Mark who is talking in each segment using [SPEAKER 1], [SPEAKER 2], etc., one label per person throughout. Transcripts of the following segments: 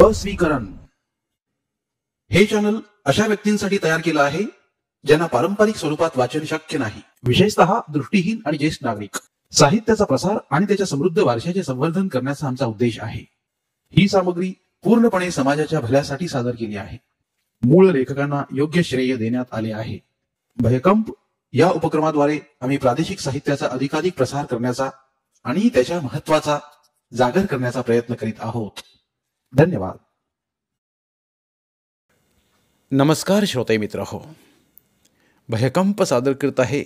[SPEAKER 1] अस्वीकरण हे चॅनल अशा व्यक्तींसाठी तयार केलं आहे ज्यांना पारंपरिक स्वरूपात वाचन शक्य नाही, विशेषतः दृष्टीहीन आणि ज्येष्ठ नागरिक. साहित्याचा प्रसार आणि त्याच्या समृद्ध वारशाचे संवर्धन करण्याचा आमचा उद्देश आहे. ही सामग्री पूर्णपणे समाजाच्या भल्यासाठी सादर केली आहे. मूळ लेखकांना योग्य श्रेय देण्यात आले आहे. भयकंप या उपक्रमाद्वारे आम्ही प्रादेशिक साहित्याचा अधिकाधिक प्रसार करण्याचा आणि त्याच्या महत्त्वाचा जागर करण्याचा प्रयत्न करीत आहोत. धन्यवाद.
[SPEAKER 2] नमस्कार श्रोते मित्र हो. भयकंप सादर करत आहे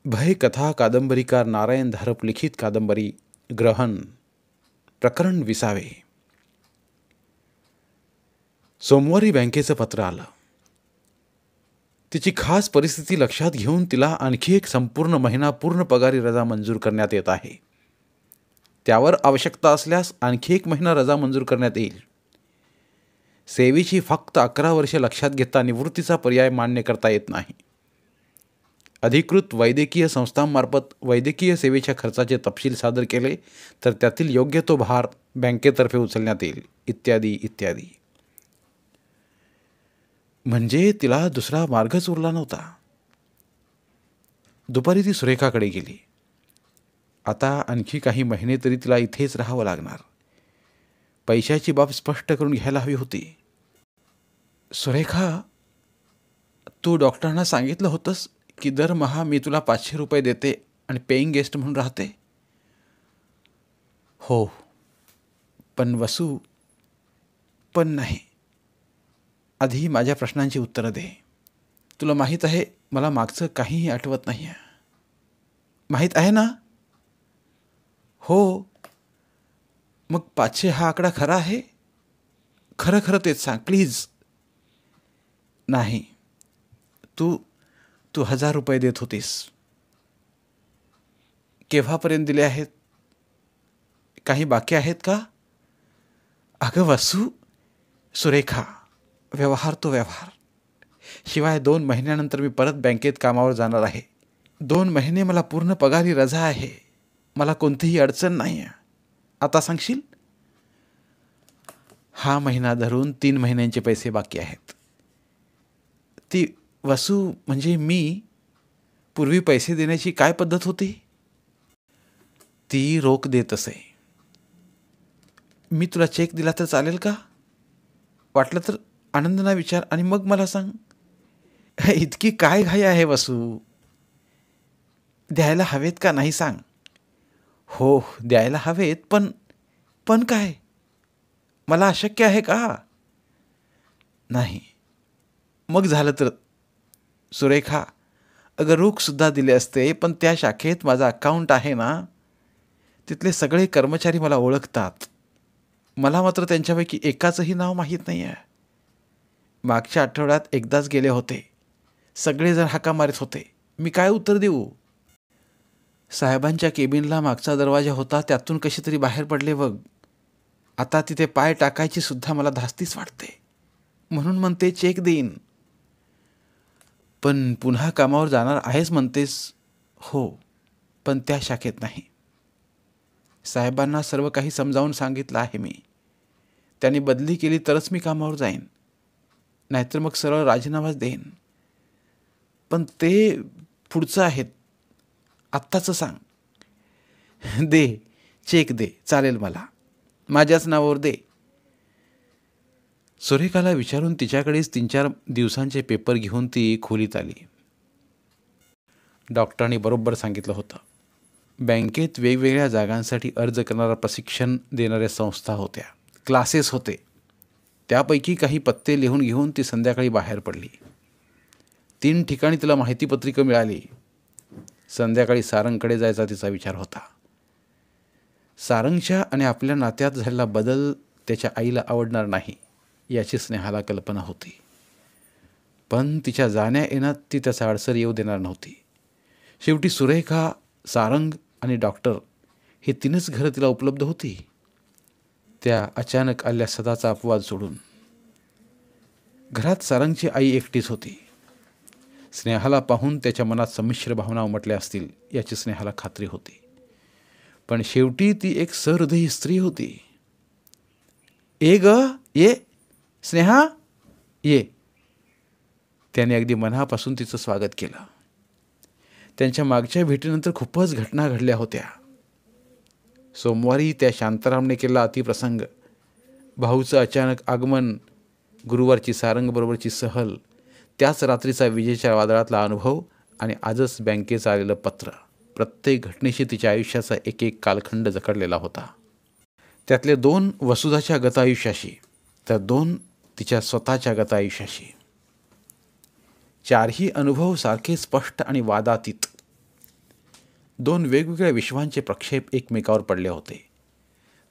[SPEAKER 2] भय कथा कादंबरीकार नारायण धारप लिखित कादंबरी ग्रहण, प्रकरण 20. सोमवारी बँकेचं पत्र आलं. तिची खास परिस्थिती लक्षात घेऊन तिला आणखी एक संपूर्ण महिना पूर्ण पगारी रजा मंजूर करण्यात येत आहे. त्यावर आवश्यकता असल्यास आणखी 1 महिना रजा मंजूर करण्यात येईल. सेवेची फक्त 11 वर्षे लक्षात घेता निवृत्तीचा पर्याय मान्य करता येत नाही. अधिकृत वैद्यकीय संस्थांमार्फत वैद्यकीय सेवेच्या खर्चाचे तपशील सादर केले तर त्यातील योग्य तो भार बँकेतर्फे उचलण्यात येईल, इत्यादी इत्यादी. म्हणजे तिला दुसरा मार्गच उरला नव्हता. दुपारी ती सुरेखाकडे गेली. आता आणखी काही महिने तरी तिला इथेच राहावं लागणार. पैशाची बाब स्पष्ट करून घ्यायला हवी होती. सुरेखा, तू डॉक्टरांना सांगितलं होतंस की दरमहा मी तुला 500 रुपये देते आणि पेईंग गेस्ट म्हणून राहते. हो, पण वसू, पण नाही. आधी माझ्या प्रश्नांची उत्तरं दे. तुला माहीत आहे मला मागचं काहीही आठवत नाही आहे. माहीत आहे ना? हो. मग 500 हा आकडा खरा आहे? खरं खरं तेच सांग प्लीज. नाही, तू 1000 रुपये देत होतीस. केव्हापर्यंत दिले आहेत? काही बाकी आहेत का? अगं वसू, सुरेखा, व्यवहार तो व्यवहार. शिवाय 2 महिन्यानंतर मी परत बँकेत कामावर जाणार आहे. 2 महिने मला पूर्ण पगारी रजा आहे. मला कोणतीही अडचण नाही आहे. आता सांगशील? हा महिना धरून 3 महिन्यांचे पैसे बाकी आहेत. ती वसू म्हणजे मी पूर्वी पैसे देण्याची काय पद्धत होती? ती रोख देत असे. मी तुला चेक दिला तर चालेल का? वाटलं तर आनंदना विचार आणि मग मला सांग. इतकी काय घाई आहे वसू? द्यायला हवेत का नाही सांग. हो, द्यायला हवेत, पण काय? मला अशक्य आहे का? नाही. मग झालं तर सुरेखा, अगं रोखसुद्धा दिले असते, पण त्या शाखेत माझा अकाउंट आहे ना, तिथले सगळे कर्मचारी मला ओळखतात. मला मात्र त्यांच्यापैकी एकाचंही नाव माहीत नाही आहे. मागच्या आठवड्यात एकदाच गेले होते. सगळेजण हाका मारित होते. मी काय उत्तर देऊ? साहेबांच्या केबिनला मागचा दरवाजा होता, त्यातून कशी तरी बाहेर पडले बघ. आता तिथे पाय टाकायची सुद्धा मला धास्तीच वाटते. म्हणून म्हणते चेक देईन. पण पुन्हा कामावर जाणार आहेस म्हणतेस? हो, पण त्या शाखेत नाही. साहेबांना सर्व काही समजावून सांगितलं आहे मी. त्यांनी बदली केली तरच मी कामावर जाईन, नाहीतर मग सरळ राजीनामाच देईन. पण ते पुढचं आहेत. आत्ताचं सांग. दे, चेक दे, चालेल मला. माझ्याच नावावर दे. सुरेखाला विचारून तिच्याकडेच 3-4 दिवसांचे पेपर घेऊन ती खोलीत आली. डॉक्टरांनी बरोबर सांगितलं होतं. बँकेत वेगवेगळ्या जागांसाठी अर्ज करणारा प्रशिक्षण देणाऱ्या संस्था होत्या, क्लासेस होते. त्यापैकी काही पत्ते लिहून घेऊन ती संध्याकाळी बाहेर पडली. 3 ठिकाणी तिला माहितीपत्रिका मिळाली. संध्याकाळी सारंगकडे जायचा तिचा विचार होता. सारंगच्या आणि आपल्या नात्यात झालेला बदल त्याच्या आईला आवडणार नाही याची स्नेहाला कल्पना होती. पण तिच्या जाण्या येण्यात ती त्याचा अडसर येऊ देणार नव्हती. शेवटी सुरेखा, सारंग आणि डॉक्टर हे 3च घरं तिला उपलब्ध होती. त्या अचानक आल्या सदाचा अपवाद सोडून घरात सारंगची आई एकटीच होती. स्नेहाला पाहून त्याच्या मनात संमिश्र भावना उमटल्या असतील याची स्नेहाला खात्री होती. पण शेवटी ती एक सहृदयी स्त्री होती. ए ग ये स्नेहा ये. त्याने अगदी मनापासून तिचं स्वागत केलं. त्यांच्या मागच्या भेटीनंतर खूपच घटना घडल्या होत्या. सोमवारी त्या शांतारामने केला अतिप्रसंग, भाऊचं अचानक आगमन, गुरुवारची सारंगबरोबरची सहल, त्याच रात्रीचा विजेच्या वादळातला अनुभव आणि आजच बँकेचं आलेलं पत्र. प्रत्येक घटनेशी तिच्या आयुष्याचा एक एक कालखंड जखडलेला होता. त्यातले 2 वसुधाच्या गतायुष्याशी, तर 2 तिच्या स्वतःच्या गतायुष्याशी. 4ही अनुभव सारखे स्पष्ट आणि वादातीत. 2 वेगवेगळ्या विश्वांचे प्रक्षेप एकमेकावर पडले होते.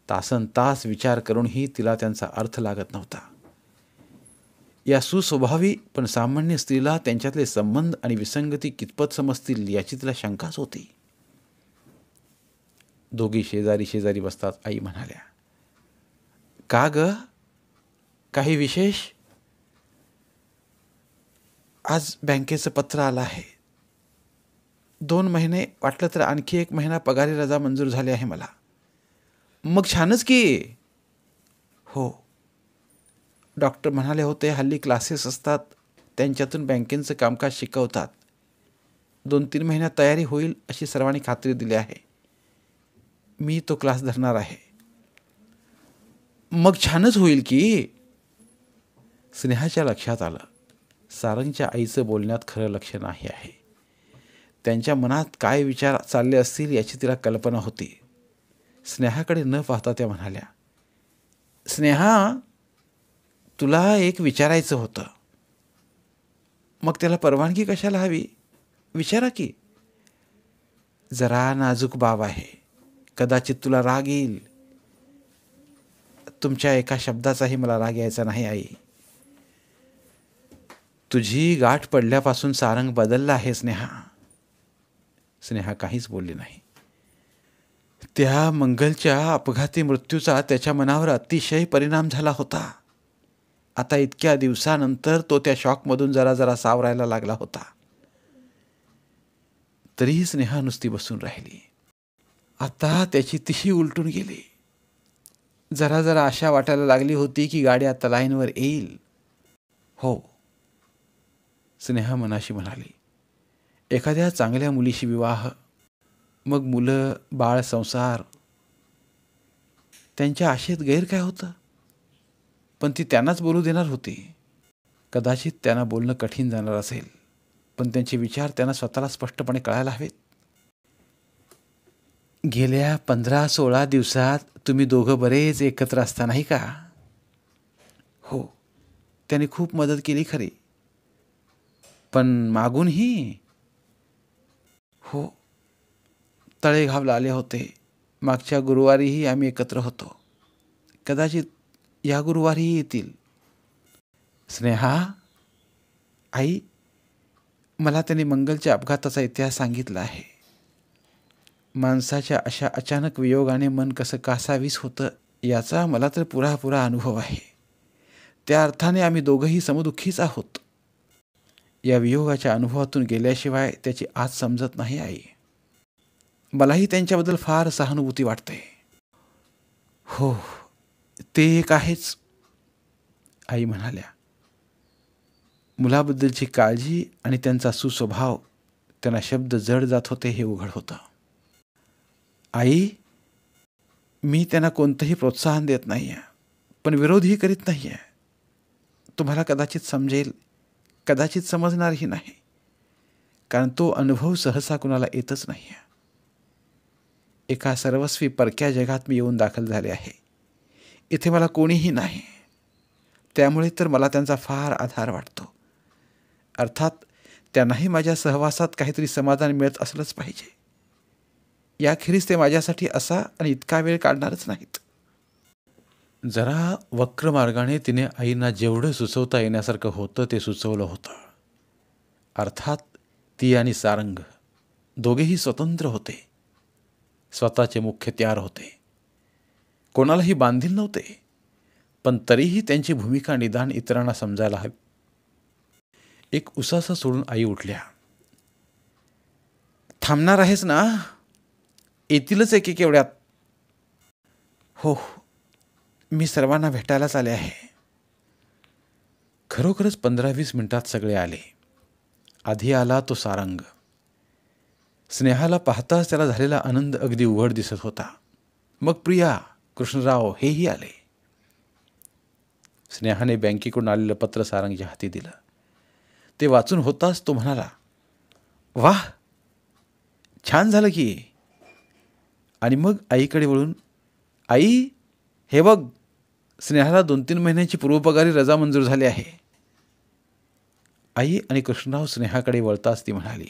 [SPEAKER 2] तासनतास विचार करूनही तिला त्यांचा अर्थ लागत नव्हता. या सुस्वभावी पण सामान्य स्त्रीला त्यांच्यातले संबंध आणि विसंगती कितपत समजतील याची तिला शंकाच होती. दोघी शेजारी शेजारी बसतात. आई म्हणाल्या, का ग, काही विशेष? आज बँकेचं पत्र आलं आहे. 2 महिने, वाटलं तर आणखी 1 महिना पगारी रजा मंजूर झाली आहे मला. मग छानच की. हो, डॉक्टर म्हणाले होते हल्ली क्लासेस असतात, त्यांच्यातून बँकेचं कामकाज शिकवतात. 2-3 महिन्यात तयारी होईल अशी सर्वांनी खात्री दिली आहे. मी तो क्लास धरणार आहे. मग छानच होईल की. स्नेहाच्या लक्षात आलं, सारंगच्या आईचं बोलण्यात खरं लक्ष नाही आहे. त्यांच्या मनात काय विचार चालले असतील याची तिला कल्पना होती. स्नेहाकडे न पाहता त्या म्हणाल्या, स्नेहा, तुला एक विचारायचं होतं. मग त्याला परवानगी कशाला हवी? विचारा की. जरा नाजूक बाब आहे, कदाचित तुला राग येईल. तुमच्या एका शब्दाचाही मला राग यायचा नाही आई. तुझी गाठ पडल्यापासून सारंग बदलला आहे स्नेहा. स्नेहा काहीच बोलली नाही. त्या मंगलच्या अपघाती मृत्यूचा त्याच्या मनावर अतिशय परिणाम झाला होता. आता इतक्या दिवसानंतर तो त्या शॉकमधून जरा जरा सावरायला लागला होता. तरीही स्नेहा नुसती बसून राहिली. आता त्याची तिशी उलटून गेली. जरा जरा आशा वाटायला लागली होती की गाडी आता लाईनवर येईल. हो, स्नेहा मनाशी म्हणाली, एखाद्या चांगल्या मुलीशी विवाह, मग मुलं बाळ, संसार. त्यांच्या आशेत गैर काय होतं? पण ती त्यांनाच बोलू देणार होती. कदाचित त्यांना बोलणं कठीण जाणार असेल, पण त्यांचे विचार त्यांना स्वतःला स्पष्टपणे कळायला हवेत. गेल्या 15-16 दिवसात तुम्ही दोघं बरेच एकत्र असता नाही का? हो, त्याने खूप मदत केली खरी, पण मागूनही. हो, तळेगावला आले होते. मागच्या गुरुवारीही आम्ही एकत्र होतो. कदाचित या गुरुवारीही येतील. स्नेहा, आई, मला त्यांनी मंगलच्या अपघाताचा इतिहास सांगितला आहे. माणसाच्या अशा अचानक वियोगाने मन कसं कासावीस होतं याचा मला तर पुरापुरा अनुभव आहे. त्या अर्थाने आम्ही दोघंही समदुःखीच आहोत. या वियोगाच्या अनुभवातून गेल्याशिवाय त्याची आज समजत नाही आई. मलाही त्यांच्याबद्दल फार सहानुभूती वाटते. हो, ते एक आहेच, आई म्हणाल्या. मुलाबद्दलची काळजी आणि त्यांचा सुस्वभाव त्यांना शब्द जड जात होते हे उघड होतं. आई, मी त्यांना कोणतंही प्रोत्साहन देत नाही आहे, पण विरोधही करीत नाही आहे. तुम्हाला कदाचित समजेल, कदाचित समजणारही नाही, कारण तो अनुभव सहसा कुणाला येतच नाही आहे. एका सर्वस्वी परक्या जगात मी येऊन दाखल झाले आहे. इथे मला कोणीही नाही. त्यामुळे तर मला त्यांचा फार आधार वाटतो. अर्थात त्यांनाही माझ्या सहवासात काहीतरी समाधान मिळत असलंच पाहिजे. याखेरीज ते माझ्यासाठी असा आणि इतका वेळ काढणारच नाहीत. जरा वक्र मार्गाने तिने आईंना जेवढं सुचवता येण्यासारखं होतं ते सुचवलं होतं. अर्थात ती आणि सारंग दोघेही स्वतंत्र होते. स्वतःचे मुख्य त्यार होते. कोणालाही बांधील नव्हते, पण तरीही त्यांची भूमिका निदान इतरांना समजायला हवी. एक उसासा सोडून आई उठल्या. थांबणार आहेस ना? येतीलच एक एवढ्यात. हो, मी सर्वांना भेटायलाच आले आहे. खरोखरच 15-20 मिनिटात सगळे आले. आधी आला तो सारंग. स्नेहाला पाहताच त्याला झालेला आनंद अगदी उघड दिसत होता. मग प्रिया, कृष्णराव हेही आले. स्नेहाने बँकेकडून आलेलं पत्र सारंगच्या हाती दिलं. ते वाचून होताच तो म्हणाला, वाह, छान झालं की. आणि मग आईकडे वळून, आई हे बघ, स्नेहाला 2-3 महिन्यांची पूर्वपगारी रजा मंजूर झाली आहे. आई आणि कृष्णराव स्नेहाकडे वळताच ती म्हणाली,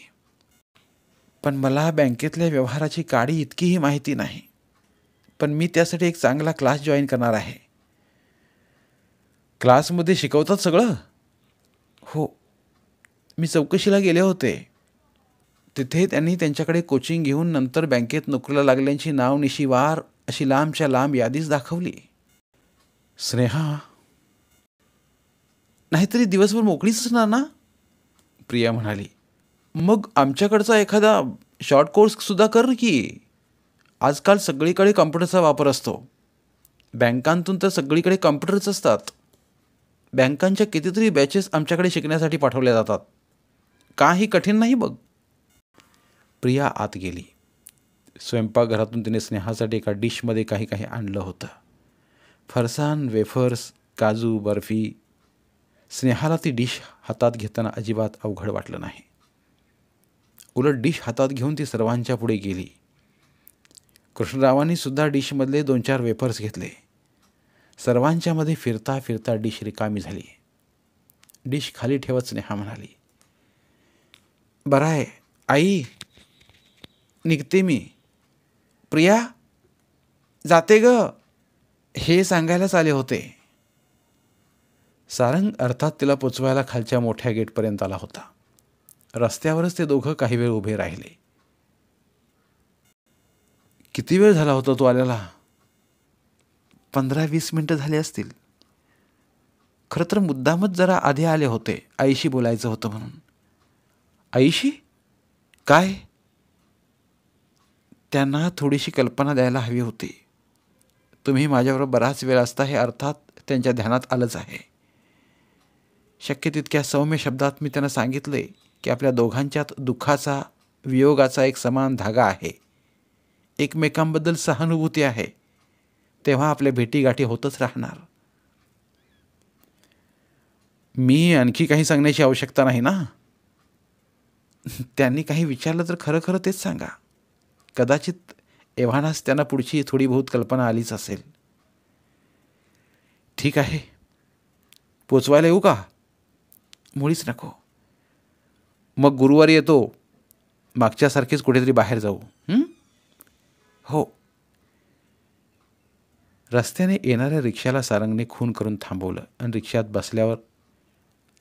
[SPEAKER 2] पण मला बँकेतल्या व्यवहाराची काडी इतकीही माहिती नाही. पण मी त्यासाठी एक चांगला क्लास जॉईन करणार आहे. क्लासमध्ये शिकवतात सगळं? हो, मी चौकशीला गेले होते. तिथे त्यांनी त्यांच्याकडे कोचिंग घेऊन नंतर बँकेत नोकरीला लागल्यांची नावनिशीवार अशी लांबच्या लांब यादीच दाखवली. स्नेहा, नाहीतरी दिवसभर मोकळीच असणार ना? प्रिया म्हणाली, मग आमच्याकडचा एखादा शॉर्ट कोर्स सुद्धा कर की. आजकाल सगळीकडे कॉम्प्युटरचा वापर असतो. बँकांतून तर सगळीकडे कॉम्प्युटरच असतात. बँकांच्या कितीतरी बॅचेस आमच्याकडे शिकण्यासाठी पाठवल्या जातात. काही कठीण नाही बघ. प्रिया आत गेली. स्वयंपाकघरातून तिने स्नेहासाठी एका डिशमध्ये काही काही आणलं होतं. फरसाण, वेफर्स, काजू, बर्फी. स्नेहाला ती डिश हातात घेताना अजिबात अवघड वाटलं नाही. उलट डिश हातात घेऊन ती सर्वांच्या पुढे गेली. कृष्णरावांनी सुद्धा डिशमधले 2-4 वेफर्स घेतले. सर्वांच्या मध्ये फिरता फिरता डिश रिकामी झाली. डिश खाली ठेवत स्नेहा म्हणाली, बरं आहे आई, निघते मी. प्रिया, जाते ग, हे सांगायलाच आले होते. सारंग अर्थात तिला पोचवायला खालच्या मोठ्या गेटपर्यंत आला होता. रस्त्यावरच ते दोघं काही वेळ उभे राहिले. किती वेळ झाला होता तो आल्याला? 15-20 मिनिटं झाली असतील. खरं तर मुद्दामच जरा आधी आले होते, आईशी बोलायचं होतं म्हणून. आईशी? काय? त्यांना थोडीशी कल्पना द्यायला हवी होती. तुम्ही माझ्याबरोबर बराच वेळ असता हे अर्थात त्यांच्या ध्यानात आलंच आहे. शक्य तितक्या सौम्य शब्दात मी त्यांना सांगितले की आपल्या दोघांच्यात दुःखाचा, वियोगाचा एक समान धागा आहे. एकमेकांबद्दल सहानुभूती आहे. तेव्हा आपल्या भेटीगाठी होतच राहणार. मी आणखी काही सांगण्याची आवश्यकता नाही ना? त्यांनी काही विचारलं तर खरं खरं तेच सांगा. कदाचित एव्हानाच त्यांना पुढची थोडी बहुत कल्पना आलीच असेल. ठीक आहे, पोचवायला येऊ का? मुळीच नको. मग गुरुवारी येतो. मागच्यासारखीच कुठेतरी बाहेर जाऊ. हो. रस्त्याने येणाऱ्या रिक्षाला सारंगने खून करून थांबवलं आणि रिक्षात बसल्यावर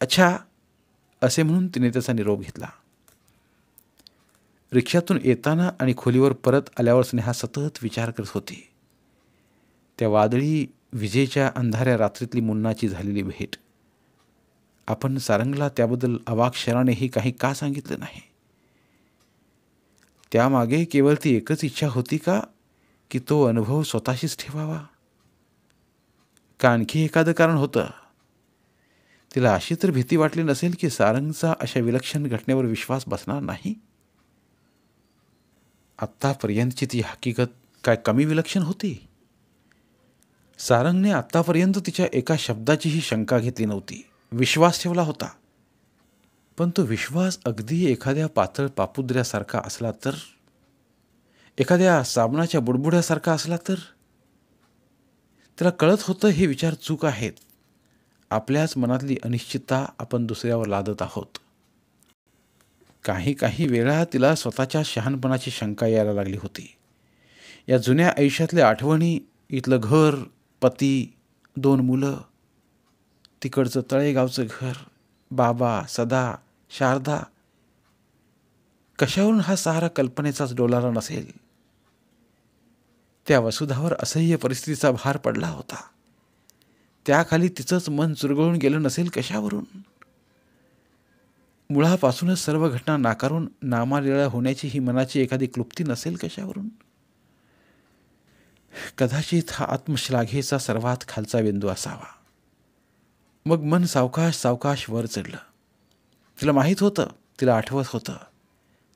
[SPEAKER 2] अच्छा असे म्हणून तिने त्याचा निरोप घेतला. रिक्षातून येताना आणि खोलीवर परत आल्यावर स्नेहा सतत विचार करत होती. त्या वादळी विजेच्या अंधाऱ्या रात्रीतली मुन्नाची झालेली भेट. आपण सारंगला त्याबद्दल अवाक्षरानेही काही का सांगितलं नाही? त्यामागे केवळ ती एकच इच्छा होती का की तो अनुभव स्वतःशीच ठेवावा? का आणखी एखादं कारण होतं? तिला अशी तर भीती वाटली नसेल की सारंगचा अशा विलक्षण घटनेवर विश्वास बसणार नाही? आत्तापर्यंतची ती हकीकत काय कमी विलक्षण होती? सारंगने आत्तापर्यंत तिच्या एका शब्दाचीही शंका घेतली नव्हती. विश्वास ठेवला होता. पण तो विश्वास अगदी एखाद्या पातळ पापुद्र्यासारखा असला तर, एखाद्या साबणाच्या बुडबुड्यासारखा असला तर? तिला कळत होतं हे विचार चूक आहेत. आपल्याच मनातली अनिश्चितता आपण दुसऱ्यावर लादत आहोत. काही काही वेळा तिला स्वतःच्या शहाणपणाची शंका यायला लागली होती. या जुन्या आयुष्यातल्या आठवणी, इथलं घर, पती, 2 मुलं, तिकडचं तळेगावचं घर, बाबा, सदा, शारदा, कशावरून हा सहारा कल्पनेचाच डोलारा नसेल? त्या वसुधावर असह्य परिस्थितीचा भार पडला होता. त्याखाली तिचंच मन चुरगळून गेलं नसेल कशावरून? मुळापासूनच सर्व घटना नाकारून नामानिळा होण्याची ही मनाची एखादी क्लुप्ती नसेल कशावरून? कदाचित हा आत्मश्लाघेचा सर्वात खालचा बिंदू असावा. मग मन सावकाश सावकाश वर चढलं. तिला माहीत होतं, तिला आठवत होतं,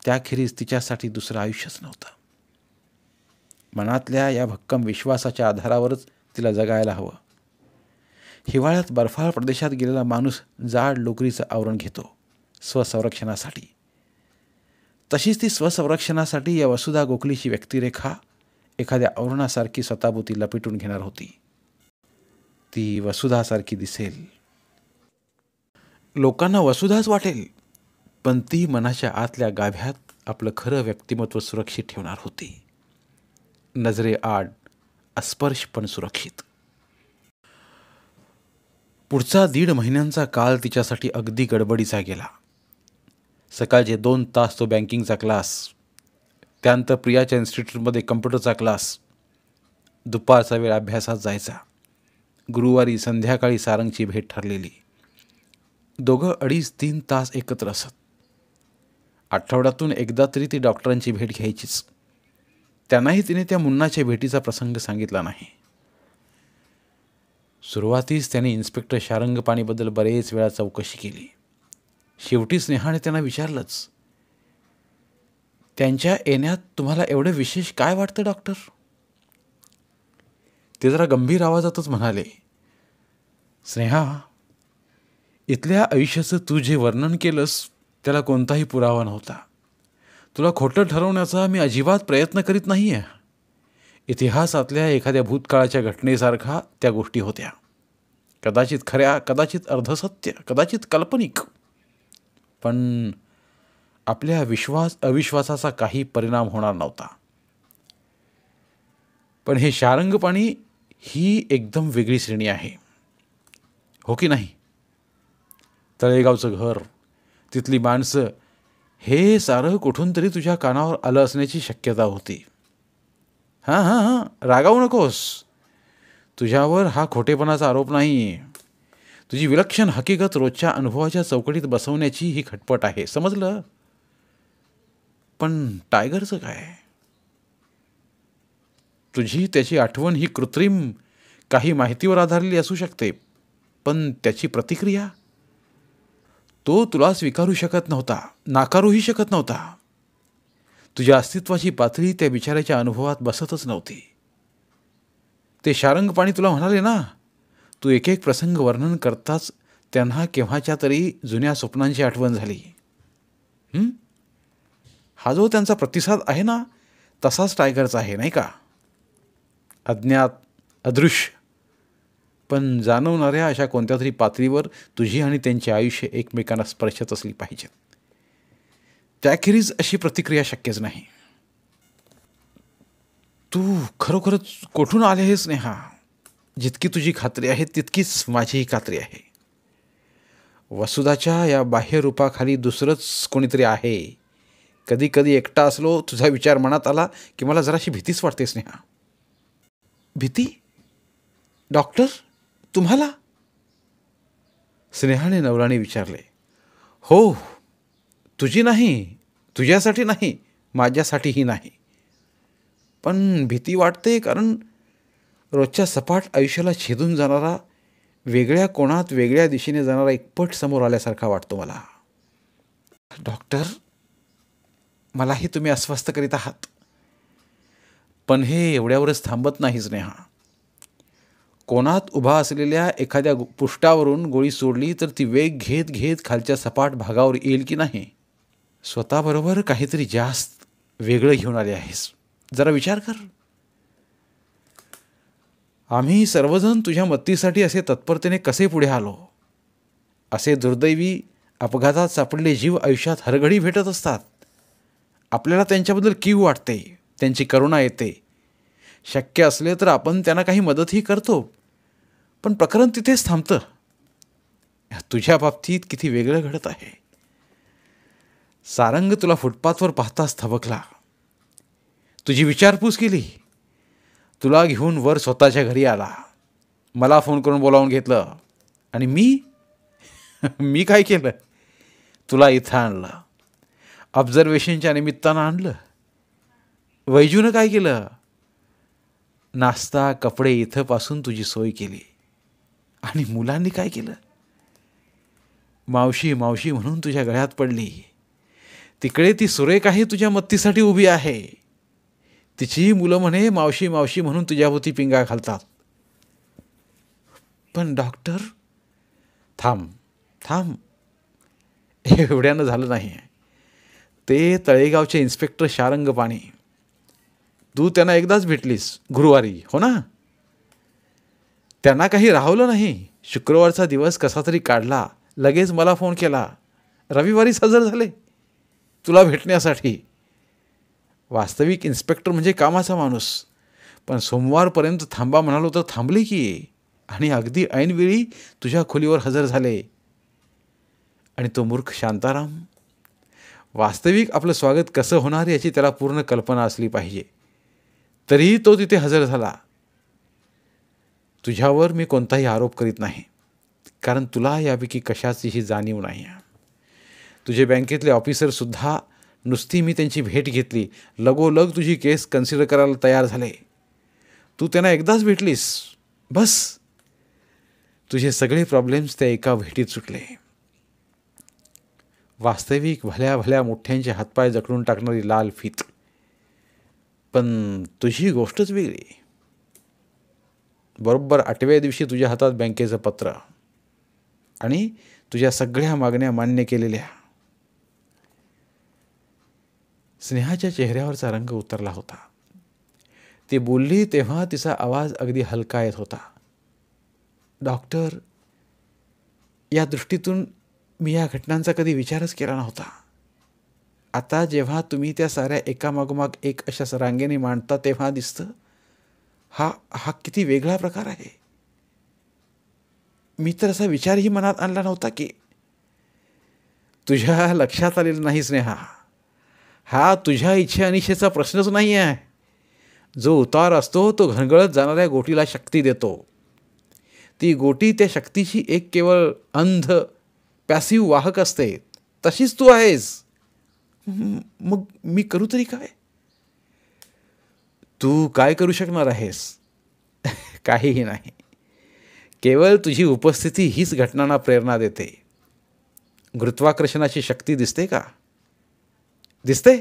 [SPEAKER 2] त्याखेरीज तिच्यासाठी दुसरं आयुष्यच नव्हतं. मनातल्या या भक्कम विश्वासाच्या आधारावरच तिला जगायला हवं. हिवाळ्यात बर्फाळ प्रदेशात गेलेला माणूस जाड लोकरीचं आवरण घेतो स्वसंरक्षणासाठी. तशीच ती स्वसंरक्षणासाठी या वसुधा गोखलेची व्यक्तिरेखा एखाद्या आवरणासारखी स्वतःभोवती लपेटून घेणार होती. ती वसुधासारखी दिसेल, लोकांना वसुधाच वाटेल, पण ती मनाच्या आतल्या गाभ्यात आपलं खरं व्यक्तिमत्व सुरक्षित ठेवणार होती. नजरेआड अस्पर्श पण सुरक्षित. पुढचा 1.5 महिन्यांचा काळ तिच्यासाठी अगदी गडबडीचा गेला. सकाळचे 2 तास तो बँकिंगचा क्लास, त्यानंतर प्रियाच्या इन्स्टिट्यूटमध्ये कम्प्युटरचा क्लास, दुपारचा वेळ अभ्यासात जायचा. गुरुवारी संध्याकाळी सारंगची भेट ठरलेली. दोघं 2.5-3 तास एकत्र असत. आठवड्यातून एकदा तरी ती डॉक्टरांची भेट घ्यायचीच. त्यांनाही तिने त्या मुन्नाच्या भेटीचा प्रसंग सांगितला नाही. सुरुवातीस त्याने इन्स्पेक्टर शारंगपाणीबद्दल बरेच वेळा चौकशी केली. शेवटी स्नेहाने त्यांना विचारलंच, त्यांच्या येण्यात तुम्हाला एवढं विशेष काय वाटतं डॉक्टर? ते जरा गंभीर आवाजातच म्हणाले, स्नेहा, इथल्या आयुष्याचं तू जे वर्णन केलंस त्याला कोणताही पुरावा नव्हता. तुला खोटं ठरवण्याचा मी अजिबात प्रयत्न करीत नाही आहे. इतिहासातल्या एखाद्या भूतकाळाच्या घटनेसारखा त्या गोष्टी होत्या. कदाचित खऱ्या, कदाचित अर्धसत्य, कदाचित काल्पनिक. पण आपल्या अविश्वासाचा काही परिणाम होणार नव्हता. पण हे शारंगपाणी ही एकदम वेगळी श्रेणी आहे, हो की नाही? तळेगावचं घर, तिथली माणसं, हे सारं कुठून तरी तुझ्या कानावर आलं असण्याची शक्यता होती. हां, रागावू नकोस. तुझ्यावर हा खोटेपणाचा आरोप नाही. तुझी विलक्षण हकीकत रोजच्या अनुभवाच्या चौकटीत बसवण्याची ही खटपट आहे, समजलं? पण टायगरचं काय? तुझी त्याची आठवण ही कृत्रिम काही माहितीवर आधारलेली असू शकते, पण त्याची प्रतिक्रिया, तो तुला स्वीकारू शकत नव्हता, नाकारूही शकत नव्हता. तुझ्या अस्तित्वाची पातळी त्या बिचाऱ्याच्या अनुभवात बसतच नव्हती. ते शारंगपाणी तुला म्हणाले ना, तू एक एक प्रसंग वर्णन करताच त्यांना केव्हाच्या तरी जुन्या स्वप्नांची आठवण झाली. हा जो त्यांचा प्रतिसाद आहे ना, तसाच टायगरचा आहे, नाही का? अज्ञात, अदृश्य, पण जाणवणाऱ्या अशा कोणत्या तरी पातळीवर तुझी आणि त्यांचे आयुष्य एकमेकांना स्पर्शत असली पाहिजेत. त्याखेरीज अशी प्रतिक्रिया शक्यच नाही. तू खरोखरच कोठून आले आहेस स्नेहा? जितकी तुझी खात्री आहे तितकीच माझीही खात्री आहे. वसुधाच्या या बाह्य रूपाखाली दुसरंच कोणीतरी आहे. कधी कधी एकटा असलो, तुझा विचार मनात आला की मला जराशी भीतीच वाटते स्नेहा. भीती? डॉक्टर, तुम्हाला? स्नेहाने नवराने विचारले. हो, तुझी नाही, तुझ्यासाठी नाही, माझ्यासाठीही नाही. पण भीती वाटते कारण रोजच्या सपाट आयुष्याला छेदून जाणारा, वेगळ्या कोणात वेगळ्या दिशेने जाणारा एक पट समोर आल्यासारखा वाटतो मला. डॉक्टर, मलाही तुम्ही अस्वस्थ करीत आहात. पण हे एवढ्यावरच थांबत नाही स्नेहा. कोणात उभा असलेल्या एखाद्या पृष्ठावरून गोळी सोडली तर ती वेग घेत घेत खालच्या सपाट भागावर येईल की नाही? स्वतःबरोबर काहीतरी जास्त वेगळं घेऊन आले आहेस. जरा विचार कर. आम्ही सर्वजण तुझ्या मदतीसाठी असे तत्परतेने कसे पुढे आलो. असे दुर्दैवी अपघातात सापडले जीव आयुष्यात हरघडी भेटत असतात. आपल्याला त्यांच्याबद्दल कीव वाटते, त्यांची करुणा येते. शक्य असले तर आपण त्यांना काही मदतही करतो. पण प्रकरण तिथेच थांबतं. तुझ्या बाबतीत किती वेगळं घडत आहे. सारंग तुला फुटपाथवर पाहताच थबकला. तुझी विचारपूस केली. तुला घेऊन वर स्वतःच्या घरी आला. मला फोन करून बोलावून घेतलं. आणि मी काय केलं? तुला इथं आणलं. ऑब्झर्वेशनच्या निमित्तानं आणलं. वैजूनं काय केलं? नाश्ता कपडे इथंपासून तुझी सोय केली. आणि मुलांनी काय केलं? मावशी मावशी म्हणून तुझ्या गळ्यात पडली. तिकडे ती सुरेख आहे तुझ्या मत्तीसाठी उभी आहे. तिचीही मुलं म्हणे मावशी मावशी म्हणून तुझ्याभोवती पिंगा घालतात. पण डॉक्टर, थांब थांब, एवढ्यानं झालं नाही. ते तळेगावचे इन्स्पेक्टर शारंग पाणी, तू त्यांना एकदाच भेटलीस गुरुवारी, हो ना? त्यांना काही राहवलं नाही. शुक्रवारचा दिवस कसा तरी काढला, लगेच मला फोन केला. रविवारीच हजर झाले तुला भेटण्यासाठी. वास्तविक इन्स्पेक्टर म्हणजे कामाचा माणूस. पण सोमवारपर्यंत थांबा म्हणालो तर थांबले की, आणि अगदी ऐनवेळी तुझ्या खोलीवर हजर झाले. आणि तो मूर्ख शांताराम, वास्तविक आपलं स्वागत कसं होणार याची त्याला पूर्ण कल्पना असली पाहिजे, तरीही तो तिथे हजर झाला. तुझ्यावर मी कोणताही आरोप करीत नाही, कारण तुला यापैकी कशाचीही जाणीव नाही. तुझे बँकेतले ऑफिसरसुद्धा, नुसती मी त्यांची भेट घेतली, लगोलग तुझी केस कन्सिडर करायला तयार झाले. तू त्यांना एकदाच भेटलीस, बस तुझे सगळे प्रॉब्लेम्स त्या एका भेटीत सुटले. वास्तविक भल्या भल्या मोठ्यांचे हातपाय जखडून टाकणारी लाल फीत. पण तुझी गोष्टच वेगळी. बरोबर 8व्या दिवशी तुझ्या हातात बँकेचं पत्र आणि तुझ्या सगळ्या मागण्या मान्य केलेल्या. स्नेहाच्या चेहऱ्यावरचा रंग उतरला होता. ती बोलली तेव्हा तिचा आवाज अगदी हलका येत होता. डॉक्टर, या दृष्टीतून मी या घटनांचा कधी विचारच केला नव्हता. आता जेव्हा तुम्ही त्या साऱ्या एकामागोमाग एक अशा रांगेने मांडता तेव्हा दिसतं हा किती वेगळा प्रकार आहे. मी तर असा विचारही मनात आणला नव्हता की. तुझ्या लक्षात आलेलं नाही स्नेहा, हा तुझ्या इच्छे अनिच्छेचा प्रश्नच नाही आहे. जो उतार असतो तो घनगळत जाणाऱ्या गोटीला शक्ती देतो. ती गोटी त्या शक्तीची एक केवळ अंध पॅसिव्ह वाहक असते. तशीच तू आहेस. मग मी करू तरी काय? तू काय करू शकणार आहेस? काहीही नाही. केवळ तुझी उपस्थिती हीच घटनांना प्रेरणा देते. गुरुत्वाकर्षणाची शक्ती दिसते का? दिसते.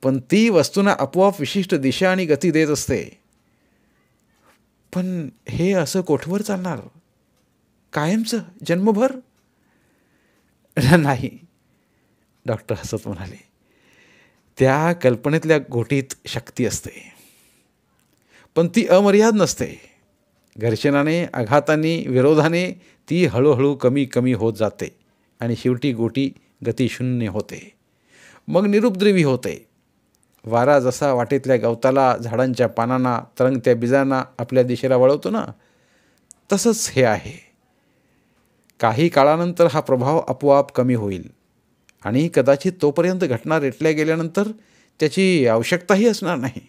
[SPEAKER 2] पण ती वस्तूंना आपोआप विशिष्ट दिशा आणि गती देत असते. पण हे असं कोठवर चालणार? कायमचं, जन्मभर? नाही, डॉक्टर हसत म्हणाले. त्या कल्पनेतल्या गोटीत शक्ती असते, पण ती अमर्याद नसते. घर्षणाने, आघाताने, विरोधाने ती हळूहळू कमी कमी होत जाते आणि शेवटी गोटी गतिशून्य होते. मग निरुपद्रवी होते. वारा जसा वाटेतल्या गवताला, झाडांच्या पानांना, तरंगत्या बीजांना आपल्या दिशेला वळवतो ना, तसंच हे आहे. काही काळानंतर हा प्रभाव आपोआप कमी होईल आणि कदाचित तोपर्यंत घटना रेटल्या गेल्यानंतर त्याची आवश्यकताही असणार नाही.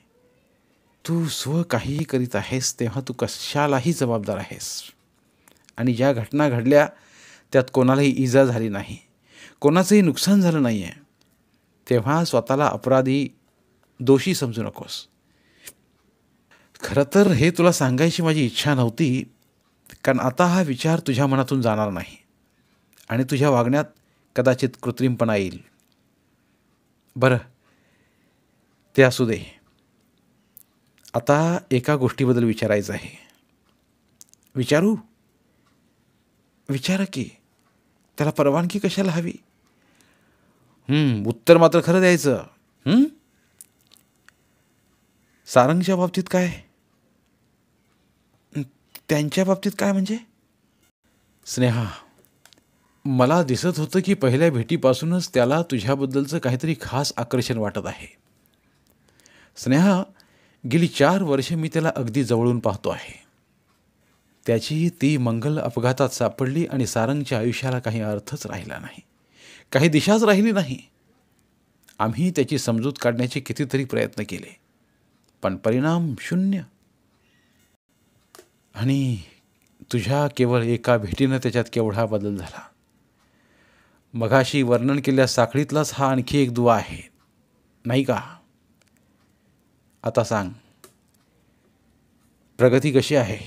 [SPEAKER 2] तू स्व काहीही करीत आहेस तेव्हा तू कशालाही जबाबदार आहेस. आणि ज्या घटना घडल्या त्यात कोणालाही इजा झाली नाही, कोणाचंही नुकसान झालं नाही आहे, तेव्हा स्वतःला अपराधी, दोषी समजू नकोस. खरं तर हे तुला सांगायची माझी इच्छा नव्हती, कारण आता हा विचार तुझ्या मनातून जाणार नाही आणि तुझ्या वागण्यात कदाचित कृत्रिमपणा येईल. बरं, ते असू दे. आता एका गोष्टीबद्दल विचारायचं आहे. विचारू? विचारा की. त्याला परवानगी कशाला हवी? उत्तर मात्र खरं द्यायचं. सारंगच्या बाबतीत काय? त्यांच्या बाबतीत काय म्हणजे? स्नेहा, मला दिसत होतं की पहिल्या भेटीपासूनच त्याला तुझ्याबद्दलचं काहीतरी खास आकर्षण वाटत आहे. स्नेहा, गेली 4 वर्षे मी त्याला अगदी जवळून पाहतो आहे. त्याची ती मंगल अपघातात सापडली आणि सारंगच्या आयुष्याला काही अर्थच राहिला नाही, काही दिशाच राहिली नाही. आम्ही त्याची समजूत काढण्याचे कितीतरी प्रयत्न केले, पण परिणाम शून्य. आणि तुझ्या केवळ एका भेटीनं त्याच्यात केवढा बदल झाला. मघाशी वर्णन केलेल्या साखळीतलाच हा आणखी एक दुवा आहे, नाही का? आता सांग, प्रगती कशी आहे?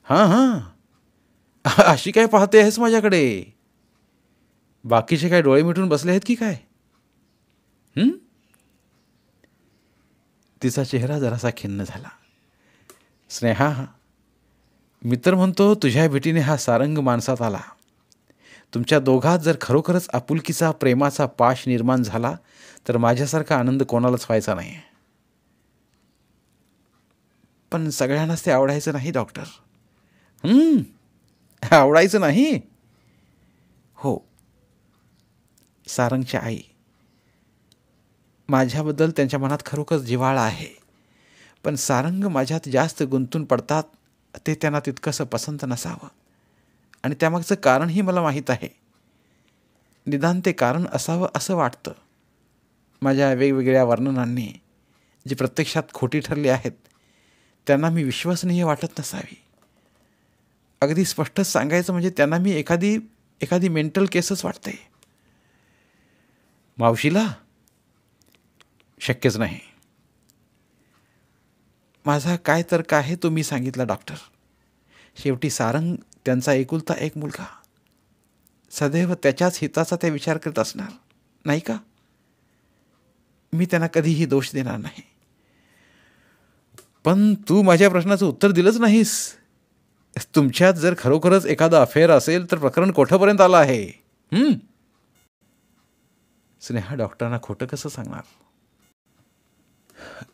[SPEAKER 2] हां हां, अशी काय पाहते आहेस माझ्याकडे? बाकीचे काय डोळे मिटून बसले आहेत की काय? तिचा चेहरा जरासा खिन्न झाला. स्नेहा, मित्र म्हणतो तुझ्या भेटीने हा सारंग माणसात आला. तुमच्या दोघात जर खरोखरच आपुलकीचा प्रेमाचा पाश निर्माण झाला तर माझ्यासारखा आनंद कोणालाच व्हायचा नाही. पण सगळ्यांनाच ते आवडायचं नाही डॉक्टर. आवडायचं नाही? हो, सारंगची आई, माझ्याबद्दल त्यांच्या मनात खरोखर जिव्हाळा आहे. पण सारंग माझ्यात जास्त गुंतून पडतात ते त्यांना तितकंसं पसंत नसावं, आणि त्यामागचं कारणही मला माहीत आहे. निदान ते कारण असावं असं वाटतं. माझ्या वेगवेगळ्या वर्णनांनी जी प्रत्यक्षात खोटी ठरली आहेत त्यांना मी विश्वसनीय वाटत नसावी. अगदी स्पष्टच सांगायचं म्हणजे त्यांना मी एखादी मेंटल केसच वाटते. मावशीला शक्यच नाही. माझा काय तर्क आहे तो मी सांगितला डॉक्टर. शेवटी सारंग त्यांचा एकुलता एक मुलगा. सदैव त्याच्याच हिताचा ते विचार करत असणार, नाही का? मी त्यांना कधीही दोष देणार नाही. पण तू माझ्या प्रश्नाचं उत्तर दिलंच नाहीस. तुमच्यात जर खरोखरच एखादा अफेअर असेल तर प्रकरण कोठपर्यंत आलं आहे? स्नेहा डॉक्टरांना खोटं कसं सांगणार?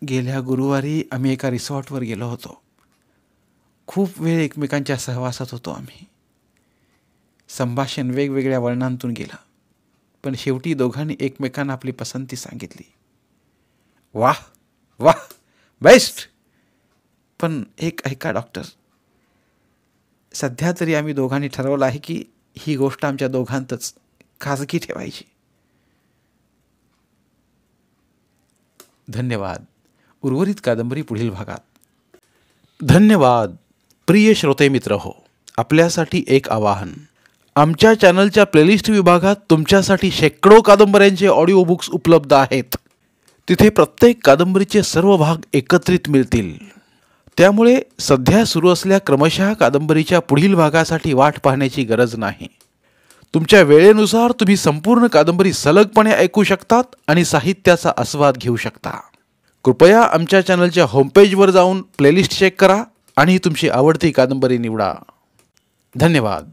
[SPEAKER 2] गेल्या गुरुवारी आम्ही एका रिसॉर्टवर गेलो होतो. खूप वेळ एकमेकांच्या सहवासात होतो आम्ही. संभाषण वेगवेगळ्या वळणांतून गेलं, पण शेवटी दोघांनी एकमेकांना आपली पसंती सांगितली. वाह वाह, बेस्ट. पण एक ऐका डॉक्टर, सध्या तरी आम्ही दोघांनी ठरवलं आहे की ही गोष्ट आमच्या दोघांतच खाजगी ठेवायची. धन्यवाद. उर्वरित कादंबरी पुढील भागात.
[SPEAKER 1] धन्यवाद. प्रिय श्रोते मित्र हो, आपल्यासाठी एक आवाहन. आमच्या चॅनलच्या प्लेलिस्ट विभागात तुमच्यासाठी शेकडो कादंबऱ्यांचे ऑडिओ बुक्स उपलब्ध आहेत. तिथे प्रत्येक कादंबरीचे सर्व भाग एकत्रित मिळतील. त्यामुळे सध्या सुरू असलेल्या क्रमशः कादंबरीच्या पुढील भागासाठी वाट पाहण्याची गरज नाही. तुमच्या वेळेनुसार तुम्ही संपूर्ण कादंबरी सलगपणे ऐकू शकतात आणि साहित्याचा आस्वाद घेऊ शकता. कृपया आमच्या चॅनलच्या होमपेजवर जाऊन प्लेलिस्ट चेक करा आणि तुमची आवडती कादंबरी निवडा. धन्यवाद.